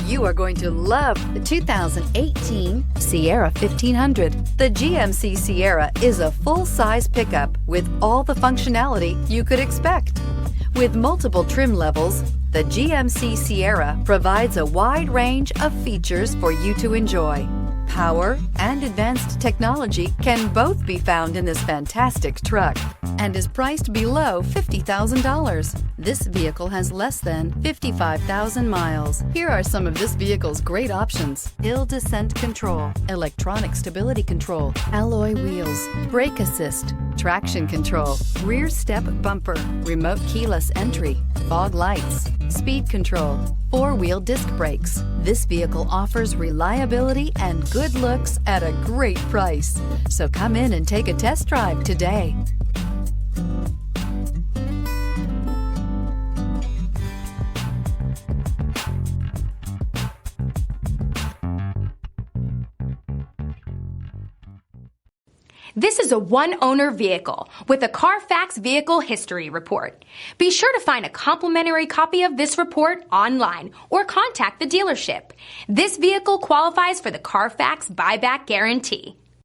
You are going to love the 2018 Sierra 1500. The GMC Sierra is a full-size pickup with all the functionality you could expect. With multiple trim levels, the GMC Sierra provides a wide range of features for you to enjoy. Power and advanced technology can both be found in this fantastic truck and is priced below $50,000. This vehicle has less than 55,000 miles. Here are some of this vehicle's great options: hill descent control, electronic stability control, alloy wheels, brake assist, traction control, rear step bumper, remote keyless entry, fog lights, speed control, four-wheel disc brakes. This vehicle offers reliability and good looks at a great price. So come in and take a test drive today. This is a one-owner vehicle with a Carfax Vehicle History Report. Be sure to find a complimentary copy of this report online or contact the dealership. This vehicle qualifies for the Carfax Buyback Guarantee.